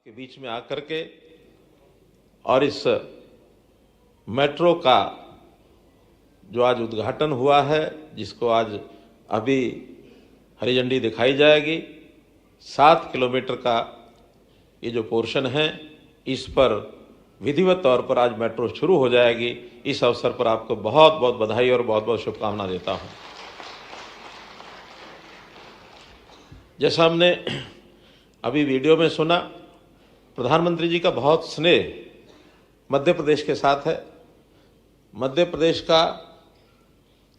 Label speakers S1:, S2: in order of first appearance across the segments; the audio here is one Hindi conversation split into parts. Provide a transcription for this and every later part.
S1: के बीच में आकर के और इस मेट्रो का जो आज उद्घाटन हुआ है, जिसको आज अभी हरी झंडी दिखाई जाएगी, 7 किलोमीटर का ये जो पोर्शन है, इस पर विधिवत तौर पर आज मेट्रो शुरू हो जाएगी। इस अवसर पर आपको बहुत बहुत बधाई और बहुत बहुत शुभकामना देता हूं। जैसा हमने अभी वीडियो में सुना, प्रधानमंत्री जी का बहुत स्नेह मध्य प्रदेश के साथ है। मध्य प्रदेश का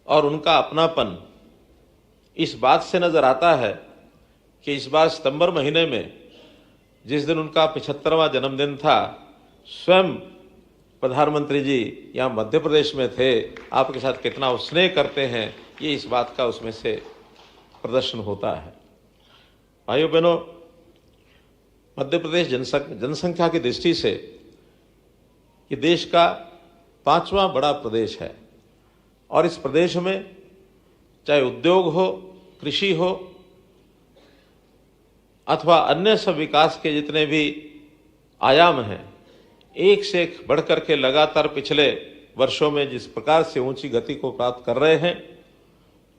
S1: और उनका अपनापन इस बात से नजर आता है कि इस बार सितंबर महीने में जिस दिन उनका 75वां जन्मदिन था, स्वयं प्रधानमंत्री जी यहाँ मध्य प्रदेश में थे। आपके साथ कितना वो स्नेह करते हैं, ये इस बात का उसमें से प्रदर्शन होता है। भाइयों बहनों, मध्य प्रदेश जनसंख्या की दृष्टि से ये देश का 5वां बड़ा प्रदेश है और इस प्रदेश में चाहे उद्योग हो, कृषि हो अथवा अन्य सब विकास के जितने भी आयाम हैं, एक से एक बढ़कर के लगातार पिछले वर्षों में जिस प्रकार से ऊंची गति को प्राप्त कर रहे हैं,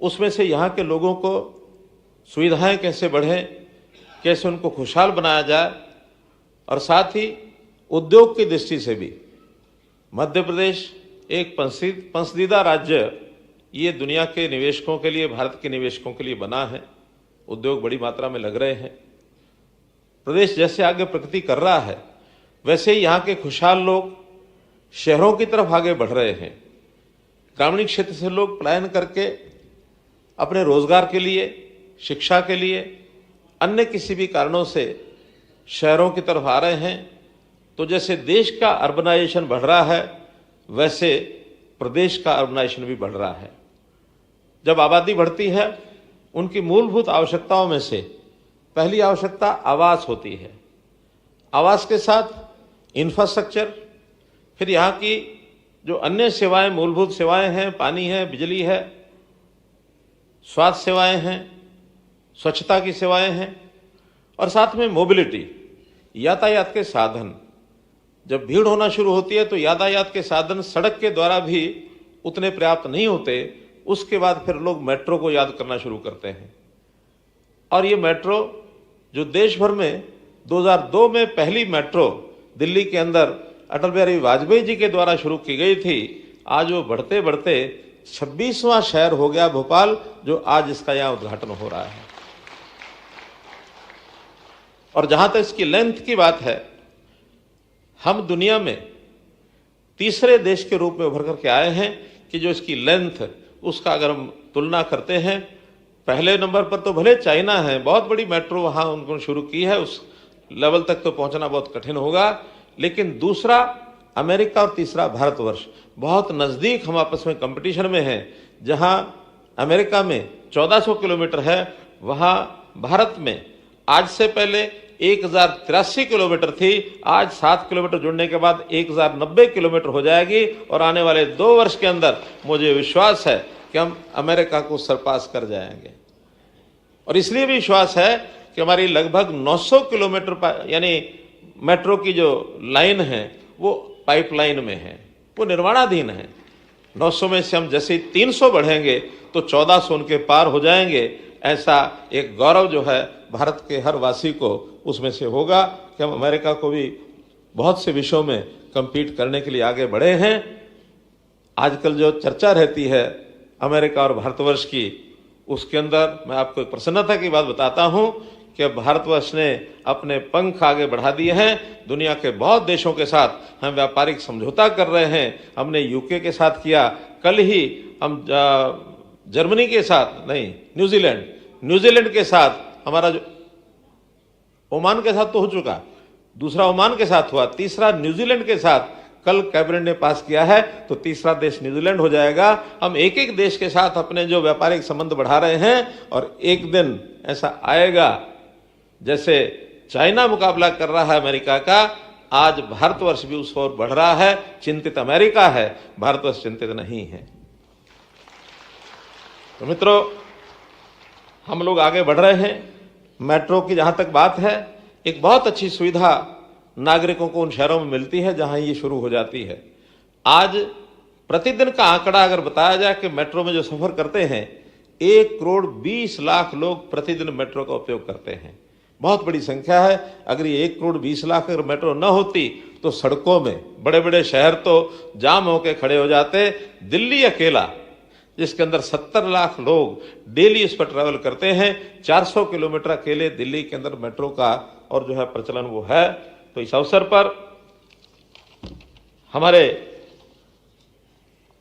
S1: उसमें से यहाँ के लोगों को सुविधाएं कैसे बढ़ें, कैसे उनको खुशहाल बनाया जाए और साथ ही उद्योग की दृष्टि से भी मध्य प्रदेश एक पसंदीदा राज्य ये दुनिया के निवेशकों के लिए, भारत के निवेशकों के लिए बना है। उद्योग बड़ी मात्रा में लग रहे हैं। प्रदेश जैसे आगे प्रगति कर रहा है, वैसे ही यहाँ के खुशहाल लोग शहरों की तरफ आगे बढ़ रहे हैं। ग्रामीण क्षेत्र से लोग पलायन करके अपने रोजगार के लिए, शिक्षा के लिए, अन्य किसी भी कारणों से शहरों की तरफ आ रहे हैं। तो जैसे देश का अर्बनाइजेशन बढ़ रहा है, वैसे प्रदेश का अर्बनाइजेशन भी बढ़ रहा है। जब आबादी बढ़ती है, उनकी मूलभूत आवश्यकताओं में से पहली आवश्यकता आवास होती है। आवास के साथ इंफ्रास्ट्रक्चर, फिर यहाँ की जो अन्य सेवाएं, मूलभूत सेवाएं हैं, पानी है, बिजली है, स्वास्थ्य सेवाएं हैं, स्वच्छता की सेवाएं हैं और साथ में मोबिलिटी, यातायात के साधन। जब भीड़ होना शुरू होती है तो यातायात के साधन सड़क के द्वारा भी उतने पर्याप्त नहीं होते। उसके बाद फिर लोग मेट्रो को याद करना शुरू करते हैं और ये मेट्रो जो देश भर में 2002 में पहली मेट्रो दिल्ली के अंदर अटल बिहारी वाजपेयी जी के द्वारा शुरू की गई थी, आज वो बढ़ते बढ़ते 26वां शहर हो गया भोपाल, जो आज इसका यहाँ उद्घाटन हो रहा है। और जहां तक इसकी लेंथ की बात है, हम दुनिया में तीसरे देश के रूप में उभर करके आए हैं कि जो इसकी लेंथ, उसका अगर हम तुलना करते हैं, पहले नंबर पर तो भले चाइना है, बहुत बड़ी मेट्रो वहां उन्होंने शुरू की है, उस लेवल तक तो पहुंचना बहुत कठिन होगा। लेकिन दूसरा अमेरिका और तीसरा भारतवर्ष, बहुत नजदीक हम आपस में कंपटीशन में हैं। जहां अमेरिका में 1400 किलोमीटर है, वहां भारत में आज से पहले 1083 किलोमीटर थी, आज 7 किलोमीटर जुड़ने के बाद 1090 किलोमीटर हो जाएगी और आने वाले 2 वर्ष के अंदर मुझे विश्वास है कि हम अमेरिका को सरपास कर जाएंगे। और इसलिए भी विश्वास है कि हमारी लगभग 900 किलोमीटर यानी मेट्रो की जो लाइन है वो पाइपलाइन में है, वो निर्माणाधीन है। 900 में से हम जैसे 300 बढ़ेंगे तो 1400 उनके पार हो जाएंगे। ऐसा एक गौरव जो है भारत के हर वासी को उसमें से होगा कि हम अमेरिका को भी बहुत से विषयों में compete करने के लिए आगे बढ़े हैं। आजकल जो चर्चा रहती है अमेरिका और भारतवर्ष की, उसके अंदर मैं आपको एक प्रसन्नता की बात बताता हूं कि भारतवर्ष ने अपने पंख आगे बढ़ा दिए हैं। दुनिया के बहुत देशों के साथ हम व्यापारिक समझौता कर रहे हैं। हमने यूके के साथ किया, कल ही हम जर्मनी के साथ, नहीं, न्यूजीलैंड के साथ, हमारा जो ओमान के साथ तो हो चुका, दूसरा ओमान के साथ हुआ, तीसरा न्यूजीलैंड के साथ कल कैबिनेट ने पास किया है, तो तीसरा देश न्यूजीलैंड हो जाएगा। हम एक एक देश के साथ अपने जो व्यापारिक संबंध बढ़ा रहे हैं और एक दिन ऐसा आएगा जैसे चाइना मुकाबला कर रहा है अमेरिका का, आज भारतवर्ष भी उस ओर बढ़ रहा है। चिंतित अमेरिका है, भारतवर्ष चिंतित नहीं है। तो मित्रों, हम लोग आगे बढ़ रहे हैं। मेट्रो की जहां तक बात है, एक बहुत अच्छी सुविधा नागरिकों को उन शहरों में मिलती है जहां ये शुरू हो जाती है। आज प्रतिदिन का आंकड़ा अगर बताया जाए कि मेट्रो में जो सफर करते हैं 1,20,00,000 लोग प्रतिदिन मेट्रो का उपयोग करते हैं। बहुत बड़ी संख्या है। अगर ये 1,20,00,000 अगर मेट्रो न होती तो सड़कों में बड़े बड़े शहर तो जाम होकर खड़े हो जाते। दिल्ली अकेला, जिसके अंदर 70 लाख लोग डेली इस पर ट्रैवल करते हैं, 400 किलोमीटर अकेले दिल्ली के अंदर मेट्रो का और जो है प्रचलन वो है। तो इस अवसर पर हमारे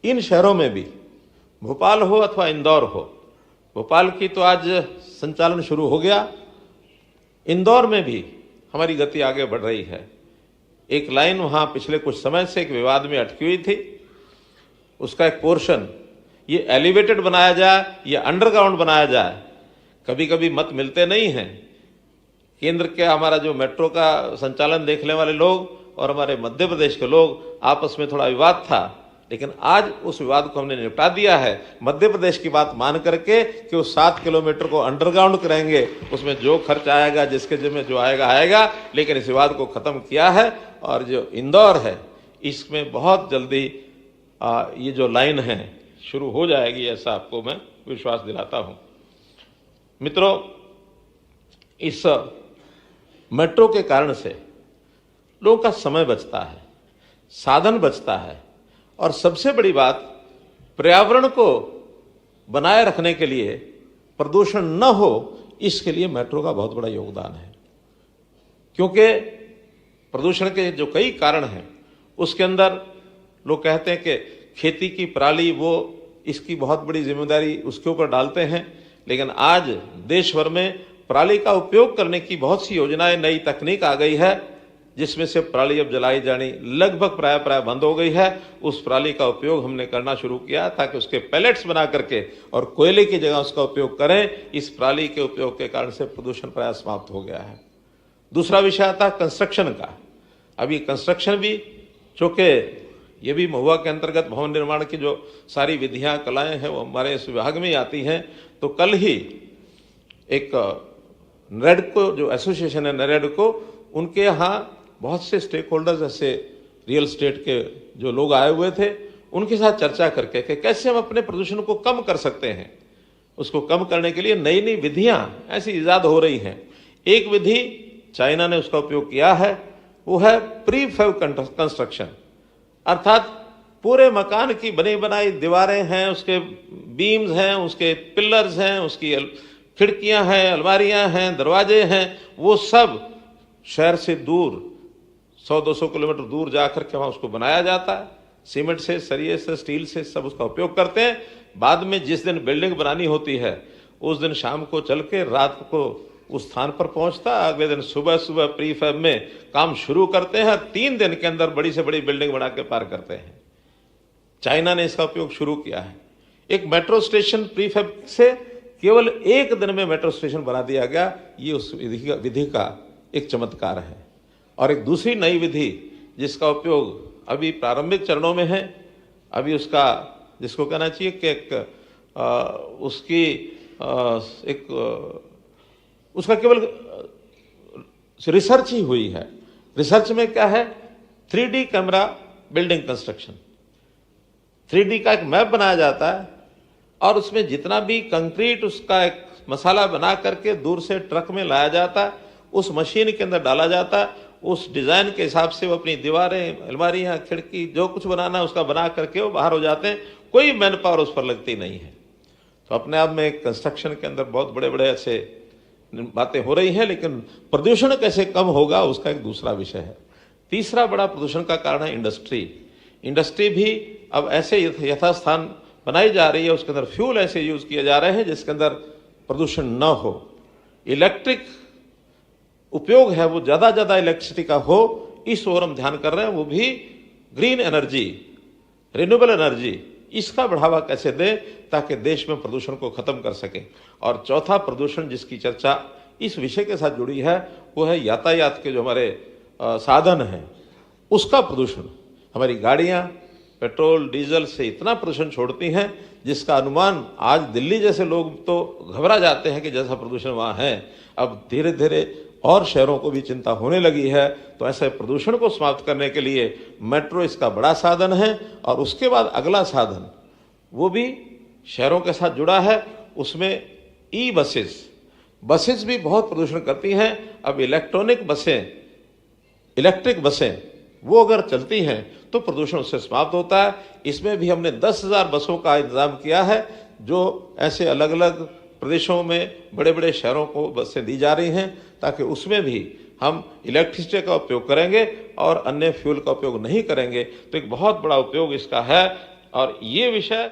S1: इन शहरों में भी, भोपाल हो अथवा इंदौर हो, भोपाल की तो आज संचालन शुरू हो गया, इंदौर में भी हमारी गति आगे बढ़ रही है। एक लाइन वहां पिछले कुछ समय से एक विवाद में अटकी हुई थी, उसका एक पोर्शन ये एलिवेटेड बनाया जाए या अंडरग्राउंड बनाया जाए, कभी कभी मत मिलते नहीं हैं। केंद्र के हमारा जो मेट्रो का संचालन देखने वाले लोग और हमारे मध्य प्रदेश के लोग आपस में थोड़ा विवाद था, लेकिन आज उस विवाद को हमने निपटा दिया है। मध्य प्रदेश की बात मान करके कि वो 7 किलोमीटर को अंडरग्राउंड करेंगे, उसमें जो खर्च आएगा जिसके जिम्मे जो आएगा आएगा, लेकिन इस विवाद को खत्म किया है। और जो इंदौर है इसमें बहुत जल्दी ये जो लाइन है शुरू हो जाएगी, ऐसा आपको मैं विश्वास दिलाता हूं। मित्रों, इस मेट्रो के कारण से लोगों का समय बचता है, साधन बचता है, और सबसे बड़ी बात, पर्यावरण को बनाए रखने के लिए, प्रदूषण न हो, इसके लिए मेट्रो का बहुत बड़ा योगदान है। क्योंकि प्रदूषण के जो कई कारण हैं उसके अंदर लोग कहते हैं कि खेती की पराली, वो इसकी बहुत बड़ी जिम्मेदारी उसके ऊपर डालते हैं, लेकिन आज देश भर में पराली का उपयोग करने की बहुत सी योजनाएं, नई तकनीक आ गई है, जिसमें से पराली अब जलाई जानी लगभग प्राय बंद हो गई है। उस पराली का उपयोग हमने करना शुरू किया ताकि उसके पैलेट्स बना करके और कोयले की जगह उसका उपयोग करें। इस पराली के उपयोग के कारण से प्रदूषण प्राय समाप्त हो गया है। दूसरा विषय आता है कंस्ट्रक्शन का। अभी कंस्ट्रक्शन भी, चूंकि ये भी महुआ के अंतर्गत भवन निर्माण की जो सारी विधियां, कलाएं हैं, वो हमारे इस विभाग में ही आती हैं। तो कल ही एक नरेडको जो एसोसिएशन है, नरेडको, उनके यहाँ बहुत से स्टेक होल्डर्स, ऐसे रियल स्टेट के जो लोग आए हुए थे, उनके साथ चर्चा करके कि कैसे हम अपने प्रदूषण को कम कर सकते हैं। उसको कम करने के लिए नई नई विधियां ऐसी इजाद हो रही हैं। एक विधि चाइना ने उसका उपयोग किया है, वो है प्रीफैब कंस्ट्रक्शन, अर्थात पूरे मकान की बनी बनाई दीवारें हैं, उसके बीम्स हैं, उसके पिलर्स हैं, उसकी खिड़कियां हैं, अलमारियां हैं, दरवाजे हैं, वो सब शहर से दूर 100-200 किलोमीटर दूर जाकर के वहां उसको बनाया जाता है। सीमेंट से, सरिये से, स्टील से सब उसका उपयोग करते हैं। बाद में जिस दिन बिल्डिंग बनानी होती है उस दिन शाम को चल के रात को उस स्थान पर पहुंचता, अगले दिन सुबह सुबह प्रीफैब में काम शुरू करते हैं। 3 दिन के अंदर बड़ी से बड़ी बिल्डिंग बना के पार करते हैं। चाइना ने इसका उपयोग शुरू किया है। एक मेट्रो स्टेशन प्रीफैब से केवल 1 दिन में मेट्रो स्टेशन बना दिया गया। ये उस विधि का एक चमत्कार है। और एक दूसरी नई विधि जिसका उपयोग अभी प्रारंभिक चरणों में है, अभी उसका, जिसको कहना चाहिए कि उसका केवल रिसर्च ही हुई है। रिसर्च में क्या है, 3D camera building construction. 3D का एक मैप बनाया जाता है और उसमें जितना भी कंक्रीट, उसका एक मसाला बना करके दूर से ट्रक में लाया जाता है, उस मशीन के अंदर डाला जाता है। उस डिजाइन के हिसाब से वो अपनी दीवारें, अलमारियां, खिड़की, जो कुछ बनाना है उसका बना करके वो बाहर हो जाते हैं। कोई मैन पावर उस पर लगती नहीं है। तो अपने आप में कंस्ट्रक्शन के अंदर बहुत बड़े बड़े ऐसे बातें हो रही हैं, लेकिन प्रदूषण कैसे कम होगा उसका एक दूसरा विषय है। तीसरा बड़ा प्रदूषण का कारण है इंडस्ट्री। इंडस्ट्री भी अब ऐसे यथास्थान बनाई जा रही है, उसके अंदर फ्यूल ऐसे यूज किए जा रहे हैं जिसके अंदर प्रदूषण न हो। इलेक्ट्रिक उपयोग है वो ज्यादा इलेक्ट्रिसिटी का हो, इस ओर हम ध्यान कर रहे हैं। वो भी ग्रीन एनर्जी, रिन्यूएबल एनर्जी, इसका बढ़ावा कैसे दें ताकि देश में प्रदूषण को खत्म कर सके। और चौथा प्रदूषण जिसकी चर्चा इस विषय के साथ जुड़ी है वो है यातायात के जो हमारे साधन हैं उसका प्रदूषण। हमारी गाड़ियां पेट्रोल डीजल से इतना प्रदूषण छोड़ती हैं जिसका अनुमान आज दिल्ली जैसे लोग तो घबरा जाते हैं कि जैसा प्रदूषण वहाँ है, अब धीरे धीरे और शहरों को भी चिंता होने लगी है। तो ऐसे प्रदूषण को समाप्त करने के लिए मेट्रो इसका बड़ा साधन है। और उसके बाद अगला साधन वो भी शहरों के साथ जुड़ा है, उसमें ई बसेस भी बहुत प्रदूषण करती हैं। अब इलेक्ट्रिक बसें वो अगर चलती हैं तो प्रदूषण उससे समाप्त होता है। इसमें भी हमने 10,000 बसों का इंतजाम किया है, जो ऐसे अलग अलग प्रदेशों में बड़े बड़े शहरों को बसें दी जा रही हैं, ताकि उसमें भी हम इलेक्ट्रिसिटी का उपयोग करेंगे और अन्य फ्यूल का उपयोग नहीं करेंगे। तो एक बहुत बड़ा उपयोग इसका है। और ये विषय